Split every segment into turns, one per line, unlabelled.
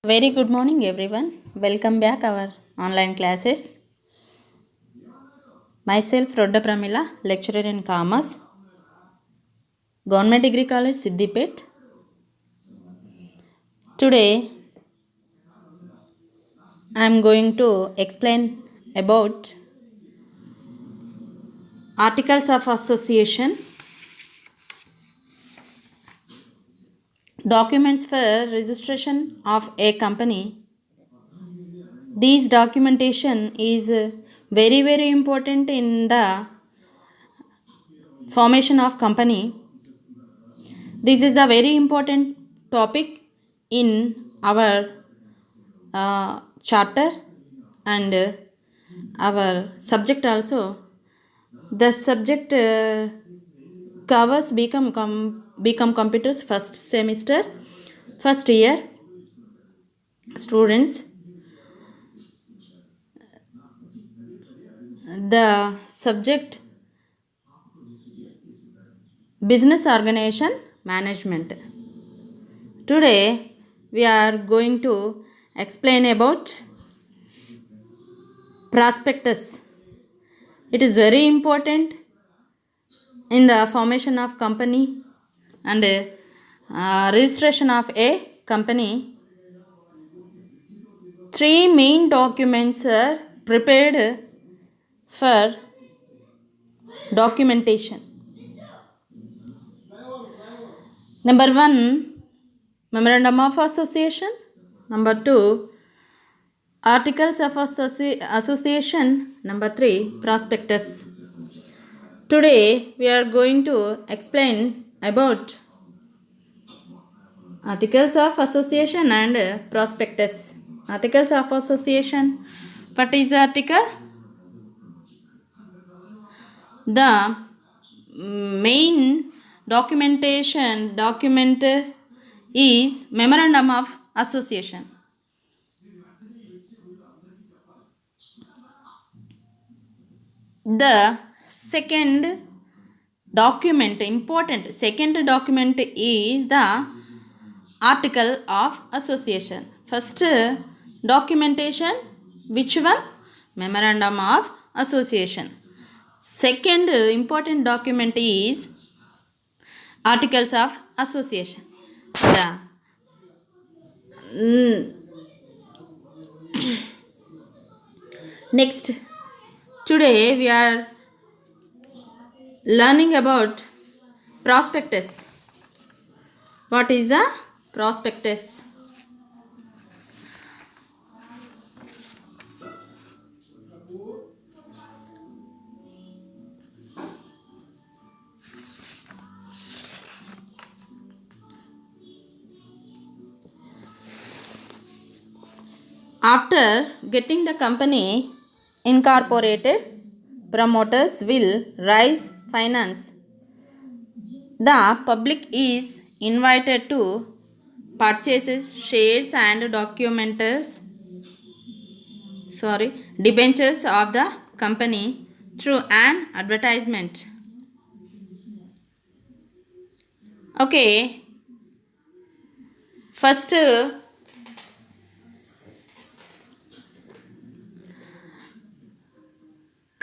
Very good morning everyone. Welcome back our online classes. Myself Rodda Pramila, lecturer in Commerce, Government Degree College Siddipet. Today I am going to explain about articles of association, documents for registration of a company. This documentation is very important in the formation of company. This is a very important topic in our charter and our subject also. The subject covers become computers first semester, first year students. The subject business organization management. Today we are going to explain about prospectus. It is very important in the formation of company and registration of a company. Three main documents are prepared for documentation. Number 1, memorandum of association. Number 2, articles of association. Number 3, prospectus. Today we are going to explain about articles of association and prospectus. Articles of association. What is the article? The main document is memorandum of association. The second document, important second document, is the article of association. First documentation, which one? Memorandum of association. Second important document is articles of association. Next, today we are learning about prospectus. What is the prospectus? After getting the company incorporated, promoters will raise finance. The public is invited to purchase shares and debentures of the company through an advertisement. Okay, first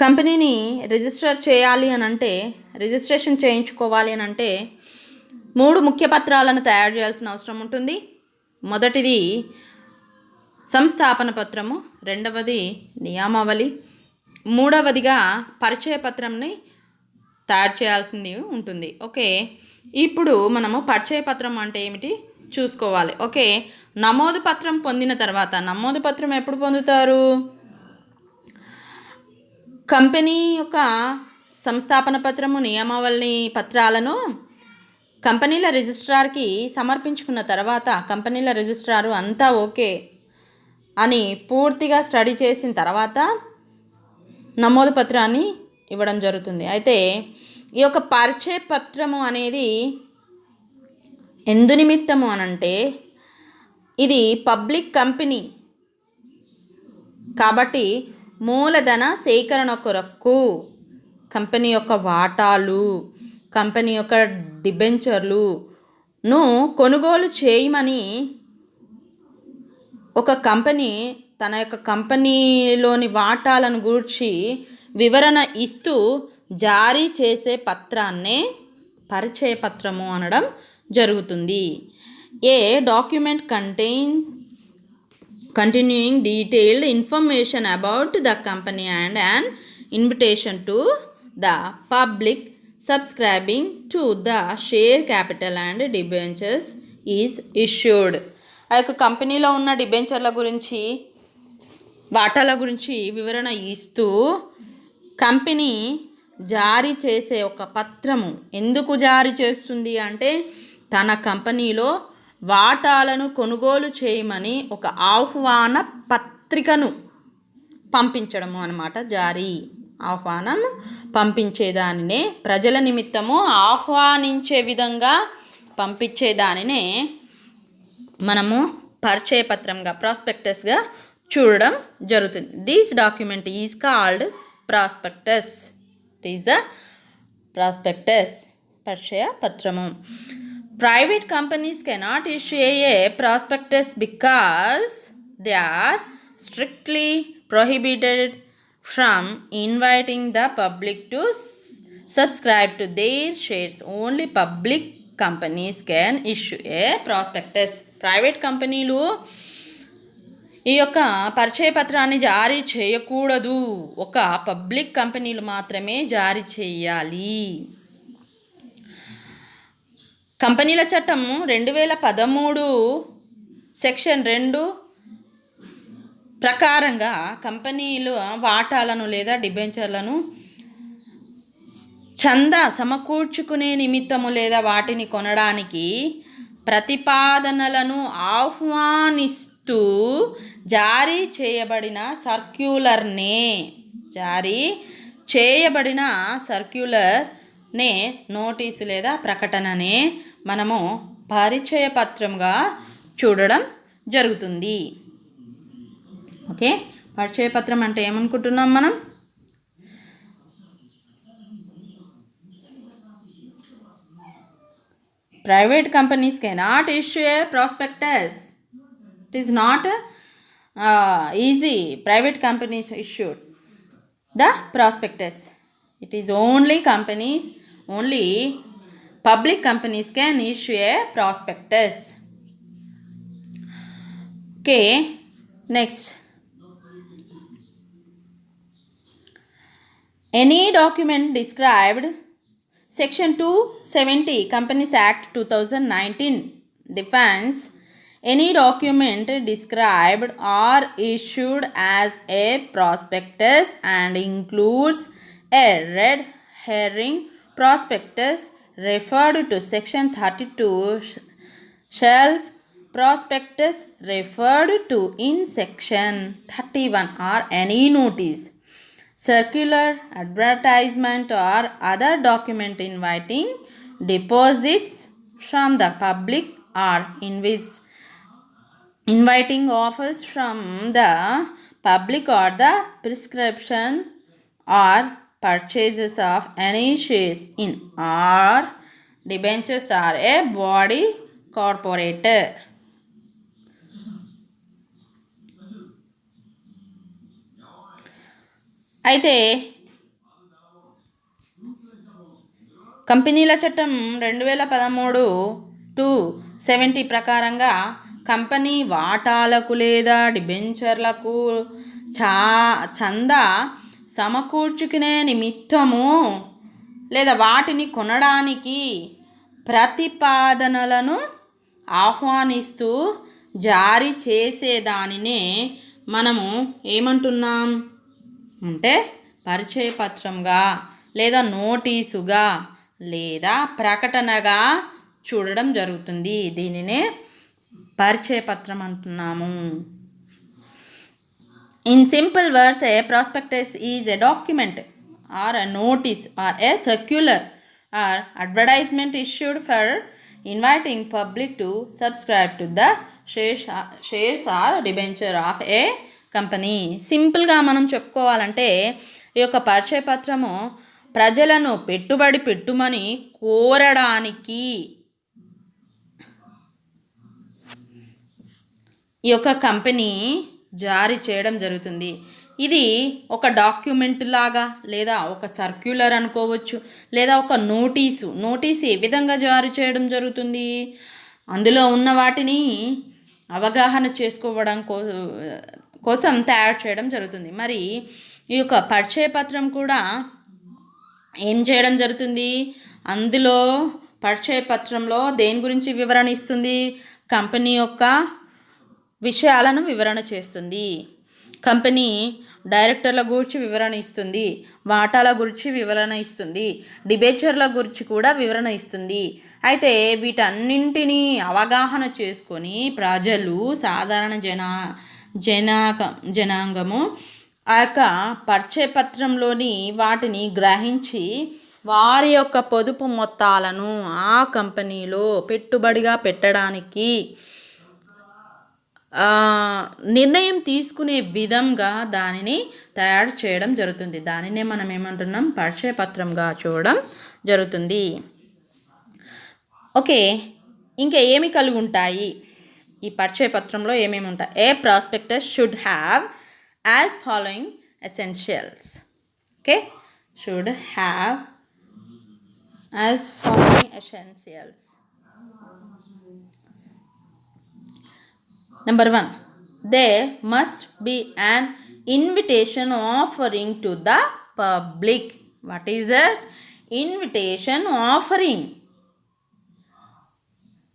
కంపెనీని register చేయాలి అని అంటే, registration చేయించుకోవాలి అని అంటే 3 ముఖ్య పత్రాలను తయారు చేయాల్సిన అవసరం ఉంటుంది. మొదటిది సంస్థాపన పత్రము, రెండవది నియమావళి, మూడవదిగా పరిచయ పత్రంని తయారు చేయాల్సింది ఉంటుంది. ఓకే, ఇప్పుడు మనము పరిచయ పత్రం అంటే ఏమిటి చూసుకోవాలి. ఓకే, నమోదు పత్రం పొందిన తర్వాత, నమోదు పత్రం ఎప్పుడు పొందుతారు? కంపెనీ యొక్క సంస్థాపన పత్రము, నియమావళి పత్రాలను కంపెనీల రిజిస్ట్రార్కి సమర్పించుకున్న తర్వాత, కంపెనీల రిజిస్ట్రారు అంతా ఓకే అని పూర్తిగా స్టడీ చేసిన తర్వాత నమోదు పత్రాన్ని ఇవ్వడం జరుగుతుంది. అయితే ఈ యొక్క పరిచయ పత్రము అనేది ఎందు నిమిత్తము అనంటే, ఇది పబ్లిక్ కంపెనీ కాబట్టి మూలధన సేకరణ కొరకు కంపెనీ యొక్క వాటాలు, కంపెనీ యొక్క డిబెంచర్లను కొనుగోలు చేయమని ఒక కంపెనీ తన యొక్క కంపెనీలోని వాటాలను గూర్చి వివరణ ఇస్తూ జారీ చేసే పత్రాన్నే పరిచయ పత్రము అనడం జరుగుతుంది. ఏ document continuing detailed information about the company and an invitation to the public subscribing to the share capital and debentures is issued. ఆ యొక్క కంపెనీలో ఉన్న డిబెంచర్ల గురించి వాటాల గురించి వివరణ ఇస్తూ కంపెనీ జారీ చేసే ఒక పత్రము ఎందుకు జారీ చేస్తుంది అంటే తన కంపెనీలో వాటాలను కొనుగోలు చేయమని ఒక ఆహ్వాన పత్రికను పంపించడము అన్నమాట. జారీ ఆహ్వానం పంపించేదానినే ప్రజల నిమిత్తము ఆహ్వానించే విధంగా పంపించేదానినే మనము పరిచయ పత్రంగా ప్రాస్పెక్టస్గా చూడడం జరుగుతుంది. This document is called prospectus. It is the prospectus, పరిచయ పత్రము. Private companies cannot issue a prospectus because they are strictly prohibited from inviting the public to subscribe to their shares. Only public companies can issue a prospectus. Private కంపెనీలు ఈ యొక్క పరిచయ పత్రాన్ని జారీ చేయకూడదు. ఒక పబ్లిక్ కంపెనీలు మాత్రమే జారీ చేయాలి. కంపెనీల చట్టం 2013 సెక్షన్ 2 ప్రకారంగా కంపెనీలు వాటాలను లేదా డిబెంచర్లను చందా సమకూర్చుకునే నిమిత్తము లేదా వాటిని కొనడానికి ప్రతిపాదనలను ఆహ్వానిస్తూ జారీ చేయబడిన సర్క్యులర్నే నోటీసు లేదా ప్రకటననే మనము పరిచయ పత్రంగా చూడడం జరుగుతుంది. ఓకే, పరిచయ పత్రం అంటే ఏమనుకుంటున్నాం మనం? Private companies cannot issue a prospectus. It is not easy. Private companies issued the prospectus. It is only public companies can issue a prospectus. Okay, next. Any document described Section 270 Companies Act 2019 defines any document described or issued as a prospectus and includes a red herring prospectus referred to Section 32, shelf prospectus referred to in Section 31, or any notice, circular, advertisement, or other document inviting deposits from the public or inviting offers from the public or the prescription or purchases of any shares in or debentures are a body corporate. అయితే కంపెనీల చట్టం 2013/270 ప్రకారంగా company వాటాలకు లేదా డిబెంచర్లకు చందా సమకూర్చుకునే నిమిత్తము లేదా వాటిని కొనడానికి ప్రతిపాదనలను ఆహ్వానిస్తూ జారీ చేసేదానినే మనము ఏమంటున్నాం అంటే పరిచయ పత్రంగా లేదా నోటీసుగా లేదా ప్రకటనగా చూడడం జరుగుతుంది. దీనినే పరిచయ పత్రం అంటున్నాము. In simple words, a prospectus is a document or a notice or a circular or advertisement issued for inviting public to subscribe to the shares or debenture of a company. సింపుల్గా మనం చెప్పుకోవాలంటే ఈ యొక్క పరిచయ పత్రము ప్రజలను పెట్టుబడి పెట్టుమని కోరడానికి ఈ యొక్క కంపెనీ జారీ చేయడం జరుగుతుంది. ఇది ఒక డాక్యుమెంట్ లాగా లేదా ఒక సర్క్యులర్ అనుకోవచ్చు, లేదా ఒక నోటీసు ఏ విధంగా జారీ చేయడం జరుగుతుంది, అందులో ఉన్న వాటిని అవగాహన చేసుకోవడం కోసం తయారు చేయడం జరుగుతుంది. మరి ఈ యొక్క పరిచయ పత్రం కూడా ఏం చేయడం జరుగుతుంది, అందులో పరిచయ పత్రంలో దేని గురించి వివరణ ఇస్తుంది, కంపెనీ యొక్క విషయాలను వివరణ చేస్తుంది, కంపెనీ డైరెక్టర్ల గురించి వివరణ ఇస్తుంది, వాటాల గురించి వివరణ ఇస్తుంది, డిబేచర్ల గురించి కూడా వివరణ ఇస్తుంది. అయితే వీటన్నింటినీ అవగాహన చేసుకొని ప్రజలు, సాధారణ జనాంగము ఆ యొక్క పరిచయ పత్రంలోని వాటిని గ్రహించి వారి యొక్క పొదుపు మొత్తాలను ఆ కంపెనీలో పెట్టుబడిగా పెట్టడానికి నిర్ణయం తీసుకునే విధంగా దానిని తయారు చేయడం జరుగుతుంది. దానినే మనం ఏమంటున్నాం, పరిచయ పత్రంగా చూడడం జరుగుతుంది. ఓకే, ఇంకా ఏమి కలిగి ఉంటాయి ఈ పరిచయ పత్రంలో, ఏమేమి ఉంటాయి? A prospectus should have as following essentials. Okay, should have as following essentials. Number 1, there must be an invitation offering to the public. What is that? Invitation offering.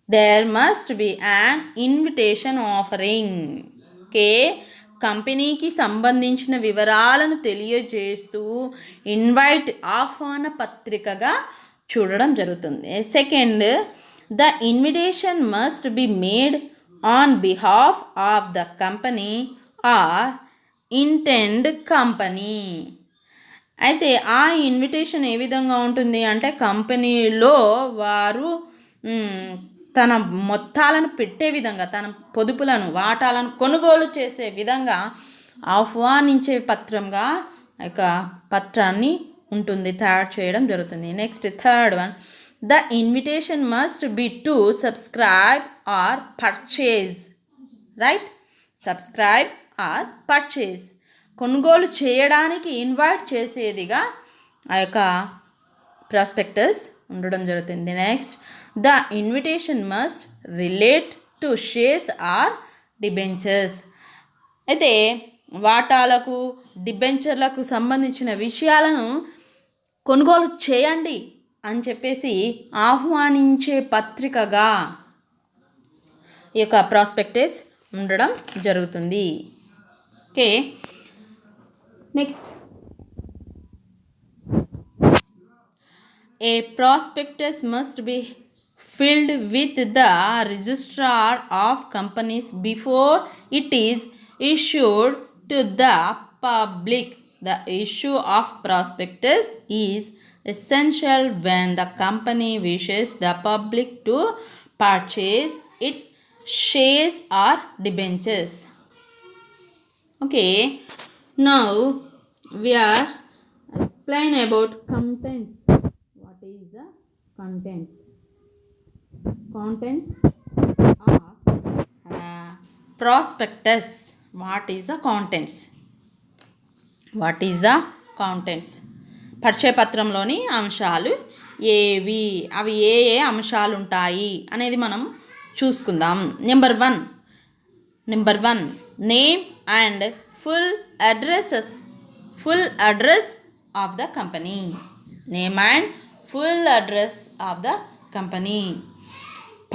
There must be an invitation offering. Okay, కంపెనీకి సంబంధించిన వివరాలను తెలియజేస్తూ invite ఆహ్వాన పత్రికగా చూడడం జరుగుతుంది. Second, the invitation must be made on behalf of the company or intend company. అయితే ఆ invitation ఏ విధంగా ఉంటుంది అంటే, కంపెనీలో వారు తన మొత్తాలను పెట్టే విధంగా, తన పొదుపులను, వాటాలను కొనుగోలు చేసే విధంగా ఆహ్వానించే పత్రంగా ఆ యొక్క పత్రాన్ని ఉంటుంది, తయారు చేయడం జరుగుతుంది. Next, third one, the invitation must be to subscribe or purchase. Right? Subscribe or purchase. కొనుగోలు చేయడానికి ఇన్వైట్ చేసేదిగా ఆ యొక్క ప్రాస్పెక్టస్ ఉండడం జరుగుతుంది. Next, the invitation must relate to shares or debentures. అయితే వాటాలకు, డిబెంచర్లకు సంబంధించిన విషయాలను కొనుగోలు చేయండి అని చెప్పేసి ఆహ్వానించే పత్రికగా ఈ యొక్క ప్రాస్పెక్టస్ ఉండడం జరుగుతుంది. Okay, next, A prospectus must be filled with the registrar of companies before it is issued to the public. The issue of prospectus is essential when the company wishes the public to purchase its shares or debentures. Okay, now we are explain about content. What is the content? Content of prospectus. What is the contents? What is the contents? పరిచయ పత్రంలోని అంశాలు ఏవి, అవి ఏ ఏ అంశాలు ఉంటాయి అనేది మనం చూసుకుందాం. Number one, name and full address of the company. Name and full address of the company.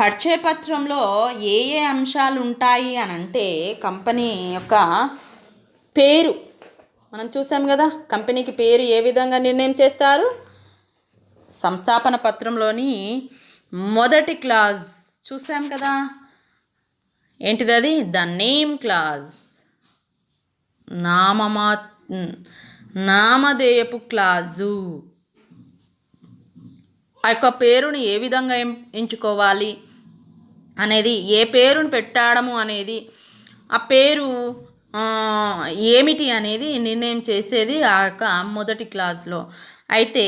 పరిచయ పత్రంలో ఏ ఏ అంశాలు ఉంటాయి అని అంటే, కంపెనీ యొక్క పేరు మనం చూసాం కదా, కంపెనీకి పేరు ఏ విధంగా నిర్ణయం చేస్తారు, సంస్థాపన పత్రంలోని మొదటి క్లాజ్ చూసాం కదా, ఏంటిది అది? ద నేమ్ క్లాజ్, నామధేయపు క్లాజు. ఆ యొక్క పేరుని ఏ విధంగా ఎంచుకోవాలి అనేది, ఏ పేరును పెట్టడము అనేది, ఆ పేరు ఏమిటి అనేది నిర్ణయం చేసేది ఆ యొక్క మొదటి క్లాస్లో. అయితే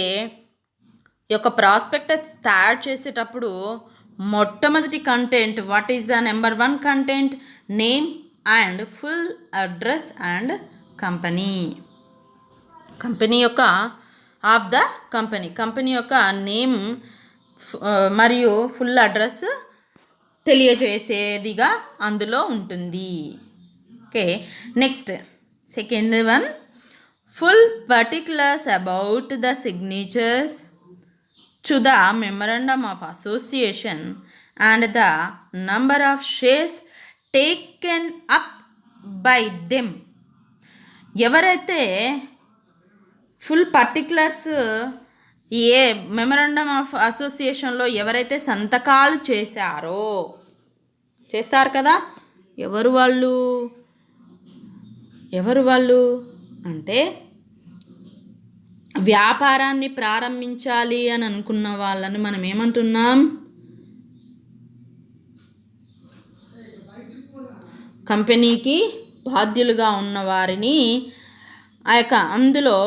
ఈ యొక్క ప్రాస్పెక్టస్ తయారు చేసేటప్పుడు మొట్టమొదటి content, what is the number 1 content? Name and full address and company. Company యొక్క ఆఫ్ ద కంపెనీ యొక్క నేమ్ మరియు ఫుల్ అడ్రస్ తెలియజేసేదిగా అందులో ఉంటుంది. Okay, next second one, full particulars about the signatures to the memorandum of association and the number of shares taken up by them. ఎవరైతే full particulars a memorandum of అసోసియేషన్లో ఎవరైతే సంతకాలు చేస్తారు కదా, ఎవరు వాళ్ళు అంటే వ్యాపారాన్ని ప్రారంభించాలి అని అనుకున్న వాళ్ళని మనం ఏమంటున్నాం? కంపెనీకి బాధ్యులుగా ఉన్న వారిని అందులో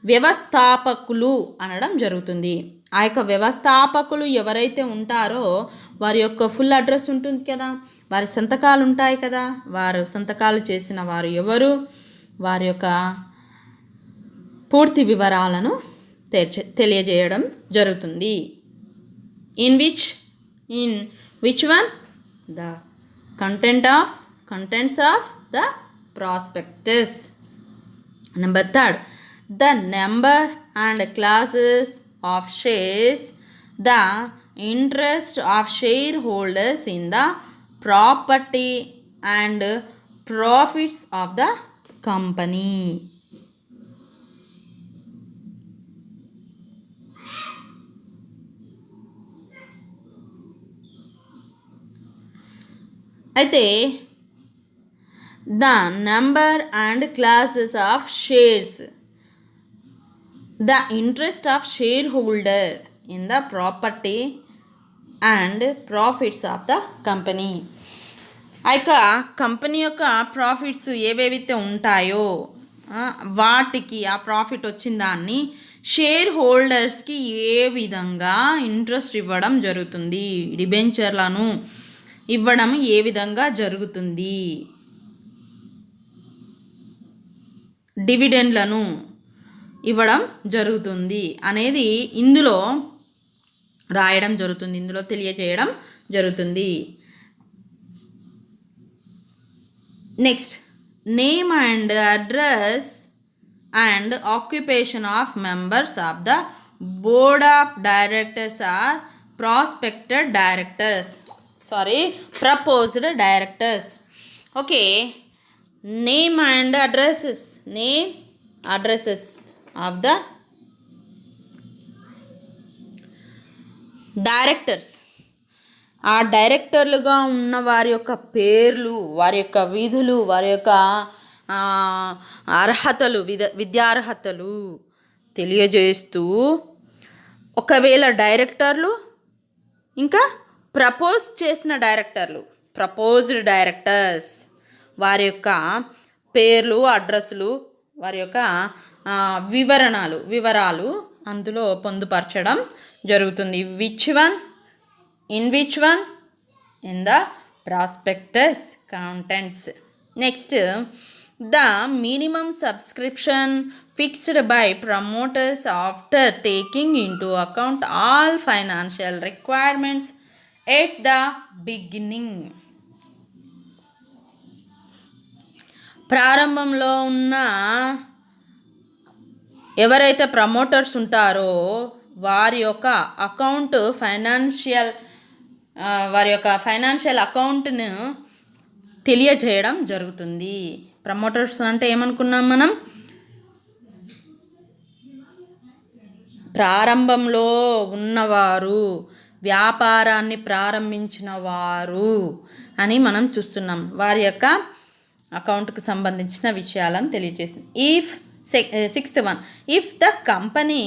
వ్యవస్థాపకులు అనడం జరుగుతుంది. ఆ యొక్క వ్యవస్థాపకులు ఎవరైతే ఉంటారో వారి యొక్క ఫుల్ అడ్రస్ ఉంటుంది కదా, వారి సంతకాలు ఉంటాయి కదా, వారు సంతకాలు చేసిన వారు ఎవరు, వారి యొక్క పూర్తి వివరాలను తెలియజేయడం జరుగుతుంది. In which one? The contents of the prospectus. Number 3, the number and classes of shares, the interest of shareholders in the property and profits of the company. అయితే the number and classes of shares, the interest of share holder in the property and profits of the company. ఆ యొక్క company యొక్క profits ఏవేవైతే ఉంటాయో వాటికి ఆ profit వచ్చిన దాన్ని షేర్ హోల్డర్స్కి ఏ విధంగా ఇంట్రెస్ట్ ఇవ్వడం జరుగుతుంది, డిబెంచర్లను ఇవ్వడం ఏ విధంగా జరుగుతుంది, డివిడెండ్లను ఇవ్వడం జరుగుతుంది అనేది ఇందులో రాయడం జరుగుతుంది, ఇందులో తెలియజేయడం జరుగుతుంది. Next, name and address and occupation of members of the board of directors or proposed directors. Okay, name and addresses of the directors. ఆ డైరెక్టర్లుగా ఉన్న వారి యొక్క పేర్లు, వారి యొక్క విధులు, వారి యొక్క అర్హతలు, విద్యార్హతలు తెలియజేస్తూ, ఒకవేళ డైరెక్టర్లు ఇంకా ప్రపోజ్డ్ డైరెక్టర్స్ వారి యొక్క పేర్లు, అడ్రస్లు, వారి యొక్క వివరాలు అందులో పొందుపరచడం జరుగుతుంది. In which one? In the prospectus contents. Next, the minimum subscription fixed by promoters after taking into account all financial requirements at the beginning. ప్రారంభంలో ఉన్న ఎవరైతే ప్రమోటర్స్ ఉంటారో వారి యొక్క ఫైనాన్షియల్ అకౌంట్ను తెలియజేయడం జరుగుతుంది. ప్రమోటర్స్ అంటే ఏమనుకున్నాం మనం? ప్రారంభంలో ఉన్నవారు, వ్యాపారాన్ని ప్రారంభించిన వారు అని మనం చూస్తున్నాం. వారి యొక్క అకౌంట్కి సంబంధించిన విషయాలను తెలియజేసింది. Sixth one, if the company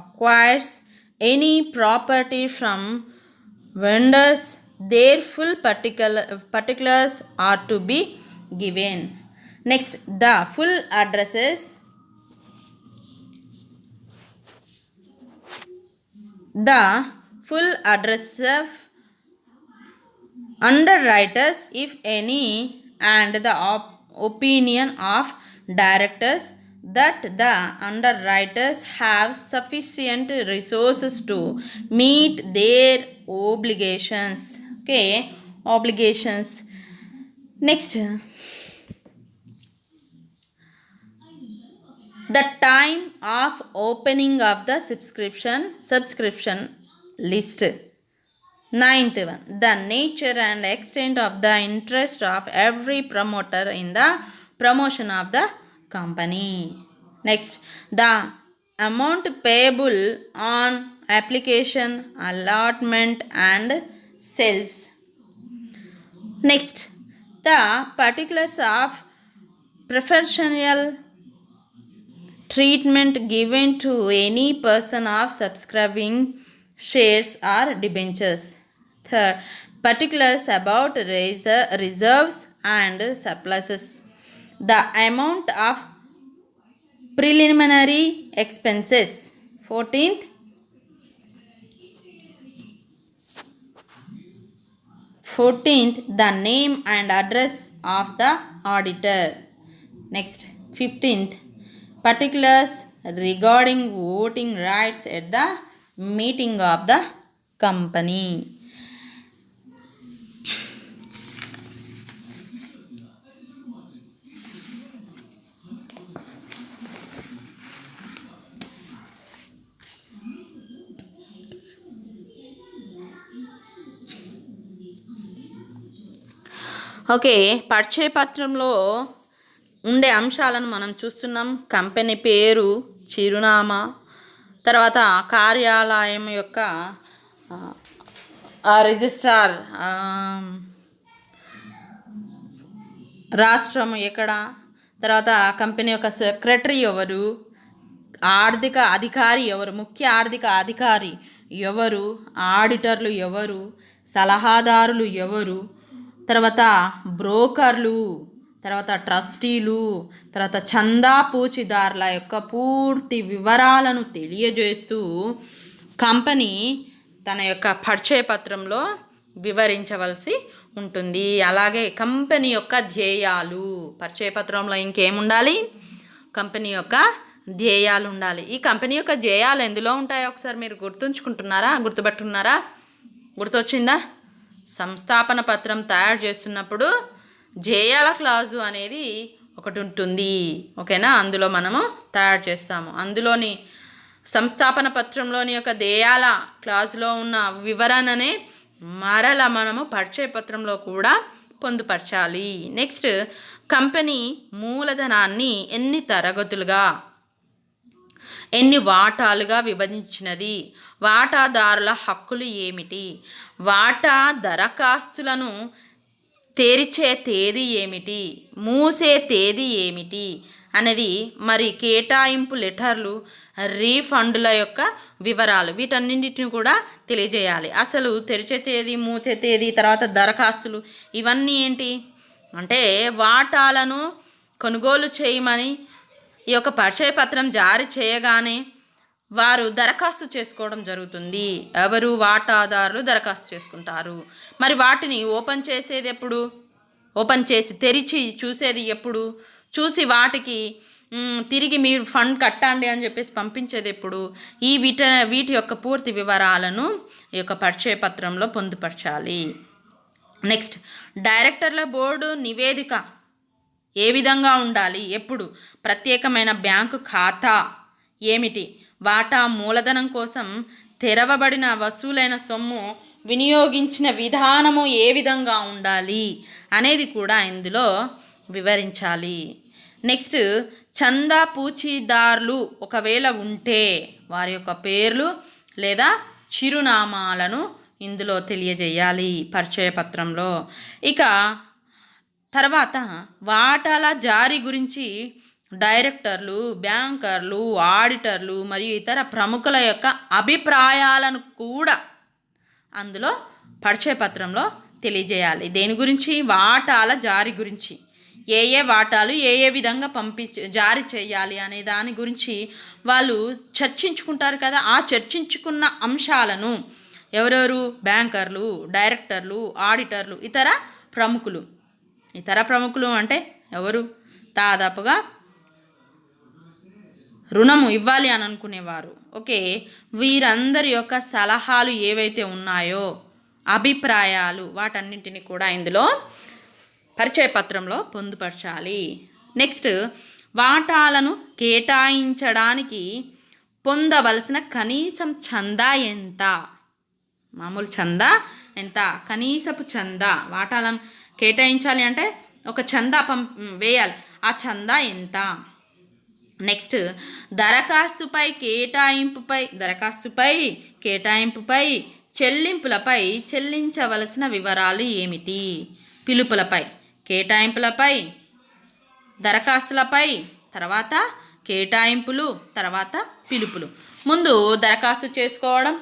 acquires any property from vendors their full particulars are to be given. Next, the full addresses, the full address of underwriters if any, and the opinion of directors that the underwriters have sufficient resources to meet their obligations. Okay, obligations. Next, the time of opening of the subscription list. Ninth one, the nature and extent of the interest of every promoter in the promotion of the company. Next, the amount payable on application, allotment and sales. Next, the particulars of preferential treatment given to any person of subscribing shares or debentures. Third, particulars about reserves and surpluses. The amount of preliminary expenses. 14th, the name and address of the auditor. Next, 15th, particulars regarding voting rights at the meeting of the company. Okay, పరిచయ పత్రంలో ఉండే అంశాలను మనం చూస్తున్నాం. Company పేరు, చిరునామా, తర్వాత కార్యాలయం యొక్క రిజిస్ట్రార్, రాష్ట్రం ఎక్కడ, తర్వాత కంపెనీ యొక్క సెక్రటరీ ఎవరు, ఆర్థిక అధికారి ఎవరు, ముఖ్య ఆర్థిక అధికారి ఎవరు, ఆడిటర్లు ఎవరు, సలహాదారులు ఎవరు, తర్వాత బ్రోకర్లు, తర్వాత ట్రస్టీలు, తర్వాత చందా పూచిదారుల యొక్క పూర్తి వివరాలను తెలియజేస్తూ కంపెనీ తన యొక్క పరిచయ పత్రంలో వివరించవలసి ఉంటుంది. అలాగే కంపెనీ యొక్క ధ్యేయాలు, పరిచయ పత్రంలో ఇంకేముండాలి? కంపెనీ యొక్క ధ్యేయాలు ఉండాలి. ఈ కంపెనీ యొక్క ధ్యేయాలు ఎందులో ఉంటాయో ఒకసారి మీరు గుర్తుపట్టున్నారా? గుర్తొచ్చిందా? సంస్థాపన పత్రం తయారు చేస్తున్నప్పుడు ధ్యేయాల క్లాజు అనేది ఒకటి ఉంటుంది. ఓకేనా? అందులో మనము తయారు చేస్తాము. అందులోని సంస్థాపన పత్రంలోని యొక్క ధ్యేయాల క్లాజులో ఉన్న వివరణనే మరలా మనము పరిచయ పత్రంలో కూడా పొందుపరచాలి. నెక్స్ట్, కంపెనీ మూలధనాన్ని ఎన్ని తరగతులుగా, ఎన్ని వాటాలుగా విభజించినది, వాటాదారుల హక్కులు ఏమిటి, వాటా దరఖాస్తులను తెరిచే తేదీ ఏమిటి, మూసే తేదీ ఏమిటి అనేది, మరి కేటాయింపు లెటర్లు, రీఫండ్ల యొక్క వివరాలు, వీటన్నింటిని కూడా తెలియజేయాలి. అసలు తెరిచే తేదీ, మూసే తేదీ, తర్వాత దరఖాస్తులు, ఇవన్నీ ఏంటి అంటే వాటాలను కొనుగోలు చేయమని ఈ యొక్క పరిచయ పత్రం జారీ చేయగానే వారు దరఖాస్తు చేసుకోవడం జరుగుతుంది. ఎవరు? వాటాదారులు దరఖాస్తు చేసుకుంటారు. మరి వాటిని ఓపెన్ చేసేది ఎప్పుడు? ఓపెన్ చేసి తెరిచి చూసేది ఎప్పుడు? చూసి వాటికి తిరిగి మీరు ఫండ్ కట్టండి అని చెప్పేసి పంపించేది ఎప్పుడు? వీటి యొక్క పూర్తి వివరాలను ఈ యొక్క పరిచయ పత్రంలో పొందుపరచాలి. నెక్స్ట్, డైరెక్టర్ల బోర్డు నివేదిక ఏ విధంగా ఉండాలి? ఎప్పుడు? ప్రత్యేకమైన బ్యాంకు ఖాతా ఏమిటి? వాటా మూలధనం కోసం తెరవబడిన వసూలైన సొమ్ము వినియోగించిన విధానము ఏ విధంగా ఉండాలి అనేది కూడా ఇందులో వివరించాలి. నెక్స్ట్, చందా పూచీదారులు ఒకవేళ ఉంటే వారి యొక్క పేర్లు లేదా చిరునామాలను ఇందులో తెలియజేయాలి పరిచయ పత్రంలో. ఇక తర్వాత వాటాల జారీ గురించి డైరెక్టర్లు, బ్యాంకర్లు, ఆడిటర్లు మరియు ఇతర ప్రముఖుల యొక్క అభిప్రాయాలను కూడా అందులో పరిచయ పత్రంలో తెలియజేయాలి. దేని గురించి? వాటాల జారీ గురించి. ఏ వాటాలు ఏ విధంగా జారీ చేయాలి అనే దాని గురించి వాళ్ళు చర్చించుకుంటారు కదా. ఆ చర్చించుకున్న అంశాలను ఎవరెవరు? బ్యాంకర్లు, డైరెక్టర్లు, ఆడిటర్లు, ఇతర ప్రముఖులు అంటే ఎవరు? దాదాపుగా రుణము ఇవ్వాలి అని అనుకునేవారు. ఓకే, వీరందరి యొక్క సలహాలు ఏవైతే ఉన్నాయో, అభిప్రాయాలు, వాటన్నింటినీ కూడా ఇందులో పరిచయ పత్రంలో పొందుపరచాలి. నెక్స్ట్, వాటాలను కేటాయించడానికి పొందవలసిన కనీసం చందా ఎంత? మామూలు చందా ఎంత? కనీసపు చందా. వాటాలను కేటాయించాలి అంటే ఒక చందా వేయాలి. ఆ చందా ఎంత? నెక్స్ట్, దరఖాస్తుపై కేటాయింపుపై చెల్లింపులపై చెల్లించవలసిన వివరాలు ఏమిటి? పిలుపులపై, కేటాయింపులపై, దరఖాస్తులపై, తర్వాత కేటాయింపులు, తర్వాత పిలుపులు. ముందు దరఖాస్తు చేసుకోవడం,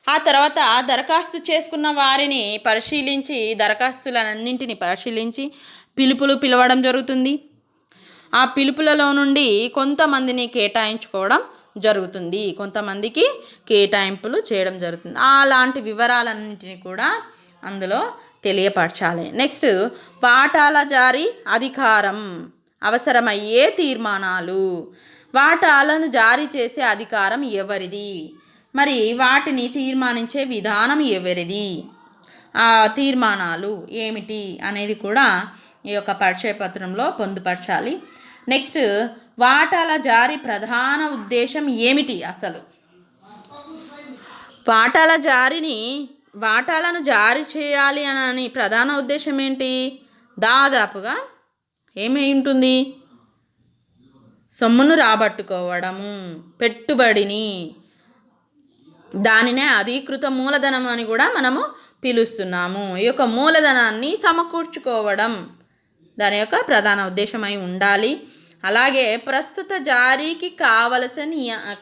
ఆ తర్వాత దరఖాస్తు చేసుకున్న వారిని పరిశీలించి, దరఖాస్తులన్నింటినీ పరిశీలించి పిలుపులు పిలవడం జరుగుతుంది. ఆ పిలుపులలో నుండి కొంతమందిని కేటాయించుకోవడం జరుగుతుంది, కొంతమందికి కేటాయింపులు చేయడం జరుగుతుంది. అలాంటి వివరాలన్నింటినీ కూడా అందులో తెలియపరచాలి. నెక్స్ట్, వాటాల జారీ అధికారం, అవసరమయ్యే తీర్మానాలు. వాటాలను జారీ చేసే అధికారం ఎవరిది? మరి వాటిని తీర్మానించే విధానం ఎవరిది? ఆ తీర్మానాలు ఏమిటి అనేది కూడా ఈ యొక్క పరిచయ పత్రంలో పొందుపరచాలి. నెక్స్ట్, వాటాల జారీ ప్రధాన ఉద్దేశం ఏమిటి? అసలు వాటాలను జారీ చేయాలి అని ప్రధాన ఉద్దేశం ఏంటి? దాదాపుగా ఏమి ఉంటుంది? సొమ్మును రాబట్టుకోవడము, పెట్టుబడిని, దానినే అధీకృత మూలధనం అని కూడా మనము పిలుస్తున్నాము. ఈ యొక్క మూలధనాన్ని సమకూర్చుకోవడం దాని యొక్క ప్రధాన ఉద్దేశమై ఉండాలి. అలాగే ప్రస్తుత జారీకి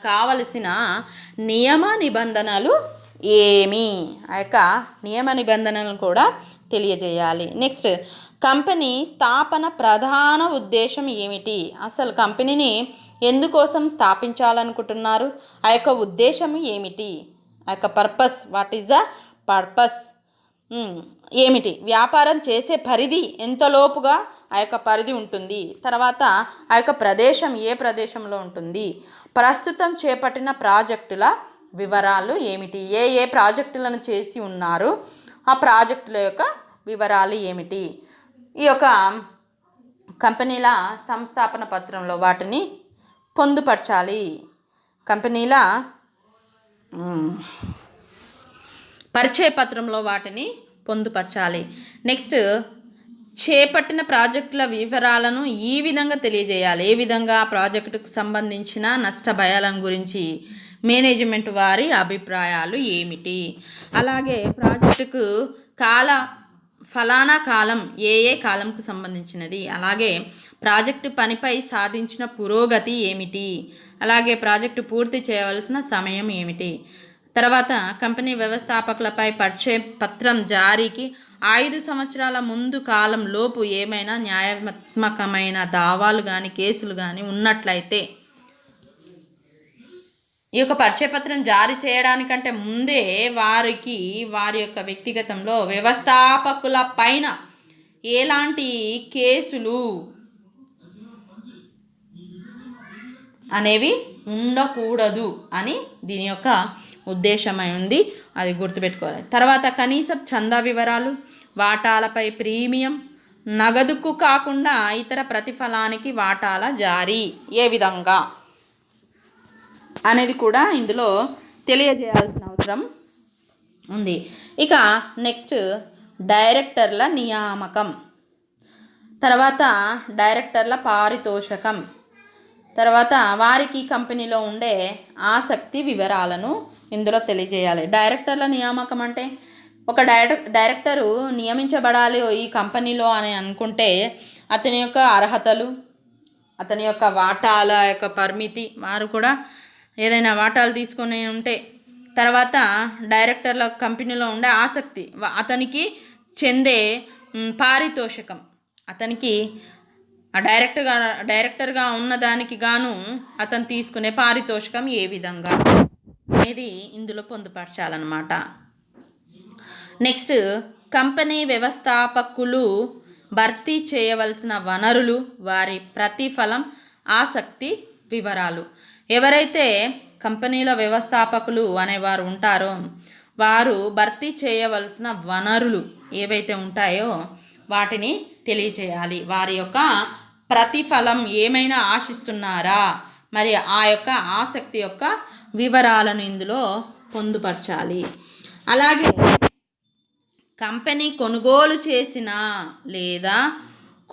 కావలసిన నియమ నిబంధనలు ఏమి? ఆ యొక్క నియమ నిబంధనలను కూడా తెలియజేయాలి. నెక్స్ట్, కంపెనీ స్థాపన ప్రధాన ఉద్దేశం ఏమిటి? అసలు కంపెనీని ఎందుకోసం స్థాపించాలనుకుంటున్నారు? ఆ యొక్క ఉద్దేశం ఏమిటి? ఆ యొక్క purpose, what is the purpose ఏమిటి? వ్యాపారం చేసే పరిధి ఎంతలోపుగా ఆ యొక్క పరిధి ఉంటుంది? తర్వాత ఆ యొక్క ప్రదేశం ఏ ప్రదేశంలో ఉంటుంది? ప్రస్తుతం చేపట్టిన ప్రాజెక్టుల వివరాలు ఏమిటి? ఏ ప్రాజెక్టులను చేసి ఉన్నారు? ఆ ప్రాజెక్టుల యొక్క వివరాలు ఏమిటి? ఈ యొక్క కంపెనీల సంస్థాపన పత్రంలో వాటిని పొందుపరచాలి. కంపెనీల పరిచయ పత్రంలో వాటిని పొందుపరచాలి. నెక్స్ట్, చేపట్టిన ప్రాజెక్టుల వివరాలను ఈ విధంగా తెలియజేయాలి. ఏ విధంగా? ప్రాజెక్టుకు సంబంధించిన నష్ట భయాలను గురించి, మేనేజ్మెంట్ వారి అభిప్రాయాలు ఏమిటి, అలాగే ప్రాజెక్టుకు ఫలానా కాలం ఏ కాలంకు సంబంధించినది, అలాగే ప్రాజెక్టు పనిపై సాధించిన పురోగతి ఏమిటి, అలాగే ప్రాజెక్టు పూర్తి చేయవలసిన సమయం ఏమిటి. తర్వాత కంపెనీ వ్యవస్థాపకులపై పరిచయ పత్రం జారీకి 5 సంవత్సరాల ముందు కాలం లోపు ఏమైనా న్యాయాత్మకమైన దావాలు కానీ కేసులు కానీ ఉన్నట్లయితే, ఈ యొక్క పరిచయ పత్రం జారీ చేయడానికంటే ముందే వారి యొక్క వ్యక్తిగతంలో వ్యవస్థాపకుల పైన ఎలాంటి కేసులు అనేవి ఉండకూడదు అని దీని యొక్క ఉద్దేశమై ఉంది. అది గుర్తుపెట్టుకోవాలి. తర్వాత కనీసం చందా వివరాలు, వాటాలపై ప్రీమియం, నగదుకు కాకుండా ఇతర ప్రతిఫలానికి వాటాల జారీ ఏ విధంగా అనేది కూడా ఇందులో తెలియజేయాల్సిన అవసరం ఉంది. ఇక నెక్స్ట్, డైరెక్టర్ల నియామకం, తర్వాత డైరెక్టర్ల పారితోషకం, తర్వాత వారికి కంపెనీలో ఉండే ఆసక్తి వివరాలను ఇందులో తెలియజేయాలి. డైరెక్టర్ల నియామకం అంటే ఒక డైరెక్టరు నియమించబడాలి ఈ కంపెనీలో అని అనుకుంటే అతని యొక్క అర్హతలు, అతని యొక్క వాటాల యొక్క పరిమితి, వారు కూడా ఏదైనా వాటాలు తీసుకొని ఉంటే, తర్వాత డైరెక్టర్ల కంపెనీలో ఉండే ఆసక్తి, అతనికి చెందే పారితోషికం, అతనికి డైరెక్టర్గా ఉన్నదానికి గాను అతను తీసుకునే పారితోషికం ఏ విధంగా అనేది ఇందులో పొందుపరచాలన్నమాట. నెక్స్ట్, కంపెనీ వ్యవస్థాపకులు భర్తీ చేయవలసిన వనరులు, వారి ప్రతిఫలం, ఆసక్తి వివరాలు. ఎవరైతే కంపెనీల వ్యవస్థాపకులు అనేవారు ఉంటారో వారు భర్తీ చేయవలసిన వనరులు ఏవైతే ఉంటాయో వాటిని తెలియచేయాలి. వారి యొక్క ప్రతిఫలం ఏమైనా ఆశిస్తున్నారా, మరి ఆ యొక్క ఆసక్తి యొక్క వివరాలను ఇందులో పొందుపరచాలి. అలాగే కంపెనీ కొనుగోలు చేసిన లేదా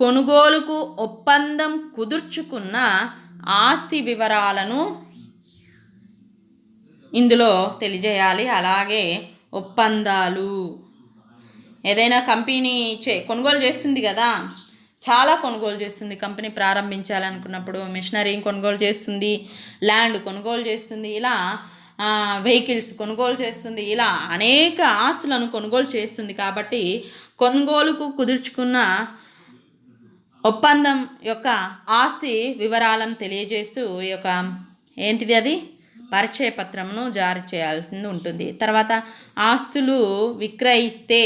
కొనుగోలుకు ఒప్పందం కుదుర్చుకున్న ఆస్తి వివరాలను ఇందులో తెలియజేయాలి. అలాగే ఒప్పందాలు, ఏదైనా కంపెనీ కొనుగోలు చేస్తుంది కదా, చాలా కొనుగోలు చేస్తుంది. కంపెనీ ప్రారంభించాలనుకున్నప్పుడు మిషనరీ కొనుగోలు చేస్తుంది, ల్యాండ్ కొనుగోలు చేస్తుంది, ఇలా వెహికల్స్ కొనుగోలు చేస్తుంది, ఇలా అనేక ఆస్తులను కొనుగోలు చేస్తుంది. కాబట్టి కొనుగోలుకు కుదుర్చుకున్న ఒప్పందం యొక్క ఆస్తి వివరాలను తెలియజేస్తూ ఈ యొక్క ఏంటిది అది పరిచయ పత్రమును జారీ చేయాల్సింది ఉంటుంది. తర్వాత ఆస్తులు విక్రయిస్తే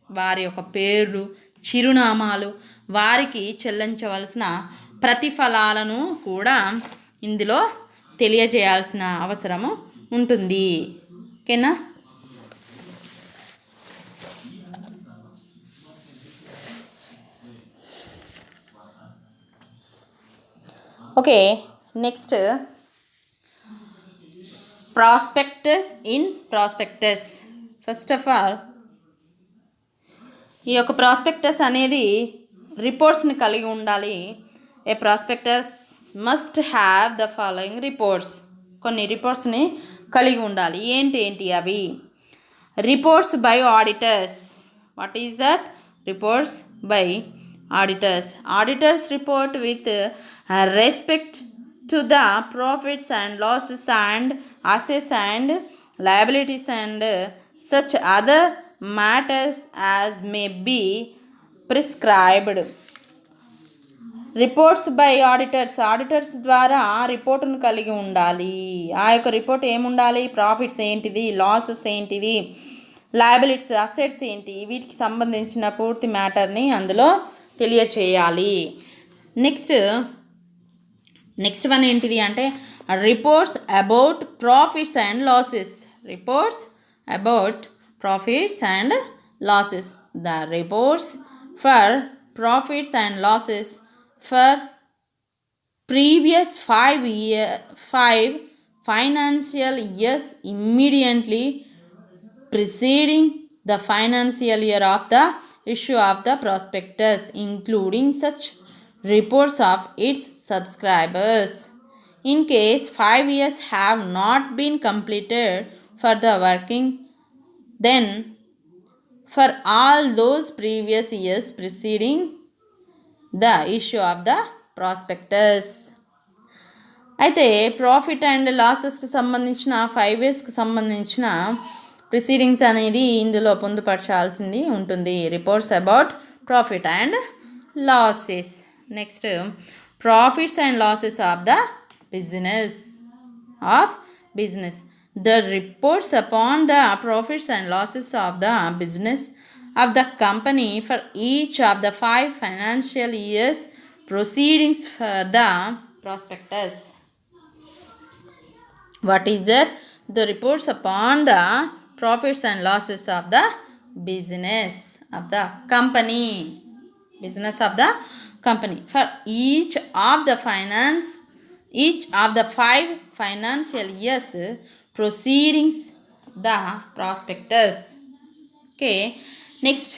వారి యొక్క పేర్లు, చిరునామాలు, వారికి చెల్లించవలసిన ప్రతిఫలాలను కూడా ఇందులో తెలియజేయాల్సిన అవసరము ఉంటుంది. ఓకేనా? Okay, next prospectus in prospectus. First of all ఈ యొక్క ప్రాస్పెక్టస్ అనేది రిపోర్ట్స్ని కలిగి ఉండాలి. A prospectus must have the following reports. కొన్ని రిపోర్ట్స్ని కలిగి ఉండాలి. ఏంటి అవి? Reports by auditors. What is that? Reports by auditors. Auditors report with respect to the profits and losses and assets and liabilities and such other matters as may be prescribed. Reports by auditors. Auditors ద్వారా రిపోర్టును కలిగి ఉండాలి. ఆ యొక్క report ఏముండాలి? Profits ఏంటిది, losses ఏంటిది, liabilities, assets ఏంటి, వీటికి సంబంధించిన పూర్తి మ్యాటర్ని అందులో తెలియచేయాలి. నెక్స్ట్ వన్ ఏంటిది అంటే reports about profits and losses. Reports about profits and losses. The reports for profits and losses for previous 5 financial years immediately preceding the financial year of the issue of the prospectus, including such reports of its subscribers. In case 5 years have not been completed for the working, then for all those previous years preceding the issue of the prospectus. అయితే profit and లాసెస్కి సంబంధించిన 5 ఇయర్స్కి సంబంధించిన proceedings అనేది ఇందులో పొందుపరచాల్సింది ఉంటుంది. Reports about profit and losses. Next, profits and losses of the business. The reports upon the profits and losses of the business of the company for each of the 5 financial years proceedings for the prospectus. What is that? The reports upon the profits and losses of the business of the company. Business of the company for each of the 5 financial years proceedings the prospectus. Okay, next,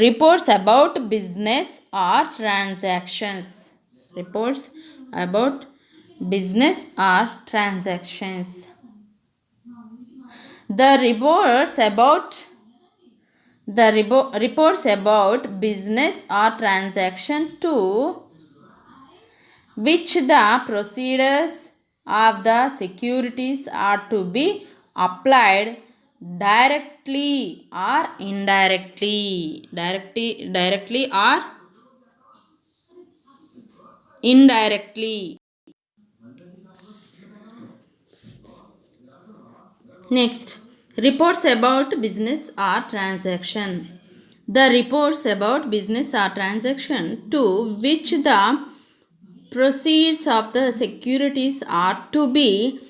reports about business or transactions. Reports about business or transactions. The reports about business or transaction to which the procedures of the securities are to be applied directly or indirectly. Directly or indirectly. Next, Reports about business or transaction. The reports about business or transaction to which the proceeds of the securities are to be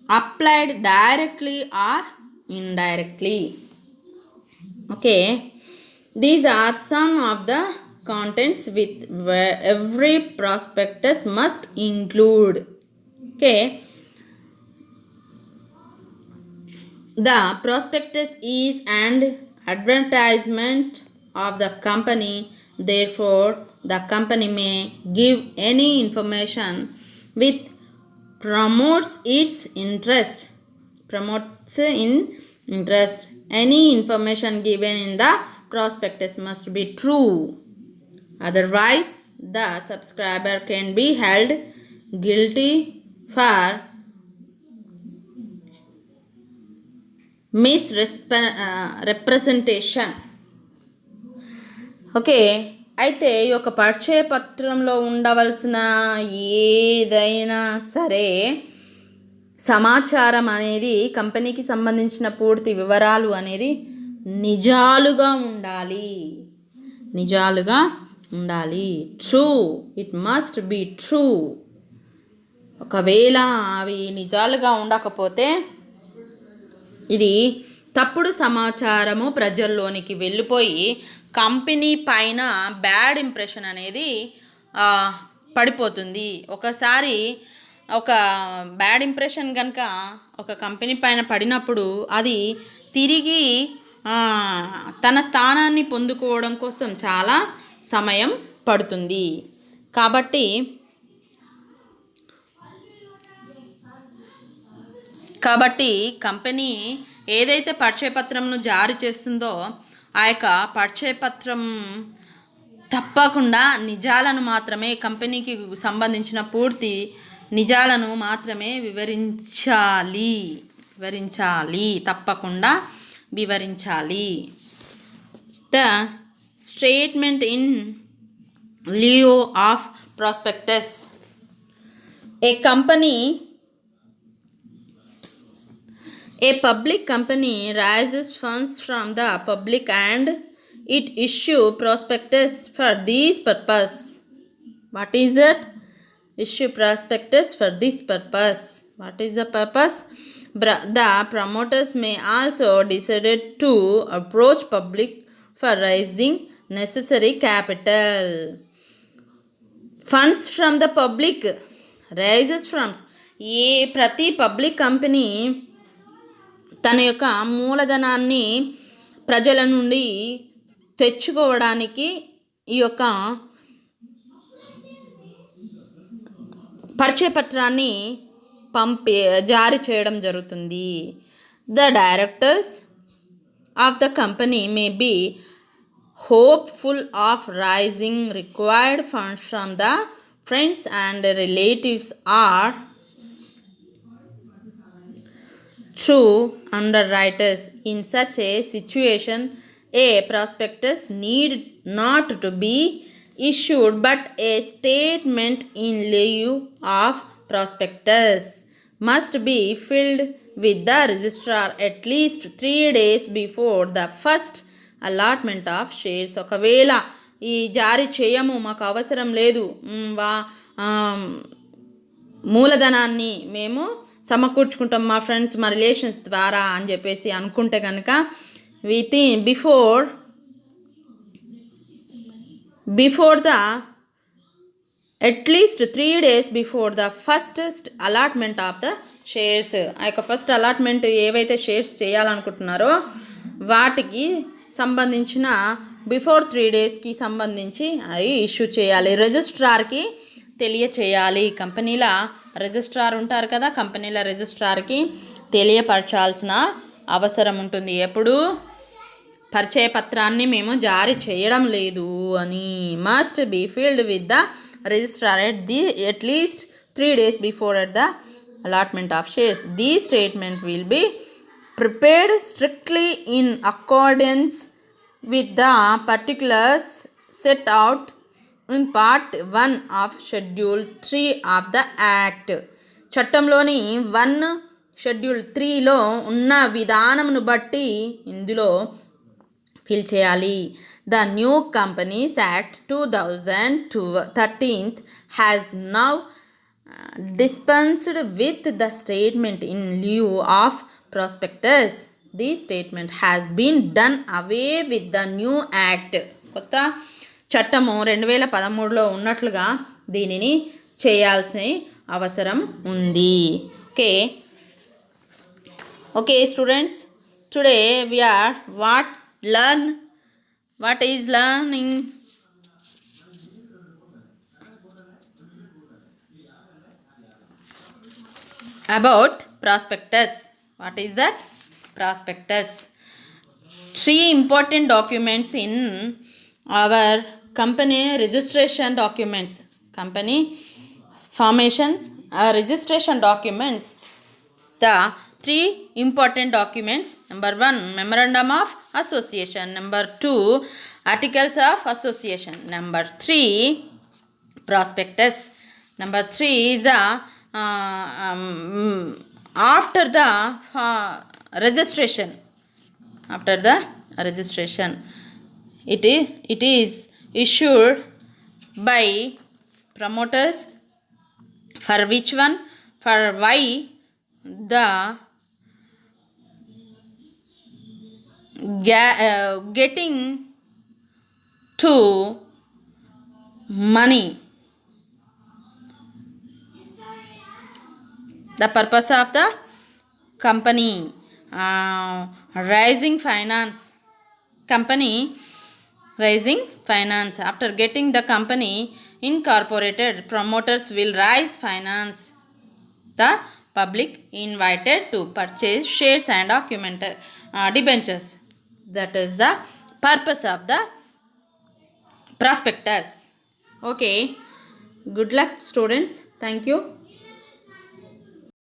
applied directly or indirectly. Okay, these are some of the contents with every prospectus must include. Okay, the prospectus is an advertisement of the company. Therefore, the company may give any information which promotes in interest. Any information given in the prospectus must be true. Otherwise, the subscriber can be held guilty for misrepresentation. Okay, అయితే ఈ యొక్క పరిచయ పత్రంలో ఉండవలసిన ఏదైనా సరే సమాచారం అనేది కంపెనీకి సంబంధించిన పూర్తి వివరాలు అనేది నిజాలుగా ఉండాలి. True, it must be true. ఒకవేళ అవి నిజాలుగా ఉండకపోతే ఇది తప్పుడు సమాచారము ప్రజల్లోనికి వెళ్ళిపోయి కంపెనీ పైన బ్యాడ్ ఇంప్రెషన్ అనేది పడిపోతుంది. ఒకసారి ఒక బ్యాడ్ ఇంప్రెషన్ కనుక ఒక కంపెనీ పైన పడినప్పుడు అది తిరిగి తన స్థానాన్ని పొందుకోవడం కోసం చాలా సమయం పడుతుంది. కాబట్టి కంపెనీ ఏదైతే పరిచయపత్రంను జారీ చేస్తుందో ఆ యొక్క పరిచయపత్రం తప్పకుండా నిజాలను మాత్రమే, కంపెనీకి సంబంధించిన పూర్తి నిజాలను మాత్రమే వివరించాలి, తప్పకుండా వివరించాలి. The statement in Leo of prospectus. A public company raises funds from the public and it issue prospectus for this purpose. What is it? Issue prospectus for this purpose. What is the purpose? The promoters may also decide to approach public for raising necessary capital. Funds from the public raises from ప్రతి public company తన యొక్క మూలధనాన్ని ప్రజల నుండి తెచ్చుకోవడానికి ఈ యొక్క పరిచయ పత్రాన్ని జారీ చేయడం జరుగుతుంది. The directors of the company may be hopeful of raising required funds from the friends and relatives or true underwriters. In such a situation, a prospectus need not to be issued, but a statement in lieu of prospectus must be filled with the registrar at least 3 days before the first allotment of shares. ఒకవేళ ఈ జారీ చేయము, మాకు అవసరం లేదు, మూలధనాన్ని మేము సమకూర్చుకుంటాం మా ఫ్రెండ్స్, మా రిలేషన్స్ ద్వారా అని చెప్పేసి అనుకుంటే కనుక before the at least 3 days before the first allotment of the shares. ఆ యొక్క ఫస్ట్ అలాట్మెంట్ ఏవైతే షేర్స్ చేయాలనుకుంటున్నారో వాటికి సంబంధించిన బిఫోర్ 3 daysకి సంబంధించి అవి ఇష్యూ చేయాలి, రిజిస్ట్రార్కి తెలియచేయాలి. కంపెనీల రిజిస్ట్రార్ ఉంటారు కదా, కంపెనీల రిజిస్ట్రార్కి తెలియపరచాల్సిన అవసరం ఉంటుంది. ఎప్పుడు పరిచయ పత్రాన్ని మేము జారీ చేయడం లేదు అని. Must be filed with the registrar at least 3 days before at the allotment of shares. These statement will be prepared strictly in accordance with the particulars set out in part 1 of schedule 3 of the act. చట్టంలోని 1 schedule 3లో ఉన్న విధానమును బట్టి ఇందులో fill చేయాలి. The new companies act 2013 has now dispensed with the statement in lieu of prospectus. This statement has been done away with the new act. కొత్త చట్టము 2013లో ఉన్నట్లుగా దీనిని చేయాల్సిన అవసరం ఉంది. Okay students, today we are what is learning about prospectus. What is that? Prospectus. 3 important documents in our company registration documents. Company formation registration documents. The 3 important documents. Number 1, memorandum of association. Number 2, articles of association. Number 3, prospectus. Number 3 is after the registration. After the registration, it is issued by promoters. For which one? For why the getting to money. The purpose of the company, raising finance. Company raising finance. After getting the company incorporated, promoters will raise finance. The public invited to purchase shares and debentures. That is the purpose of the prospectus. Okay, good luck students. Thank you.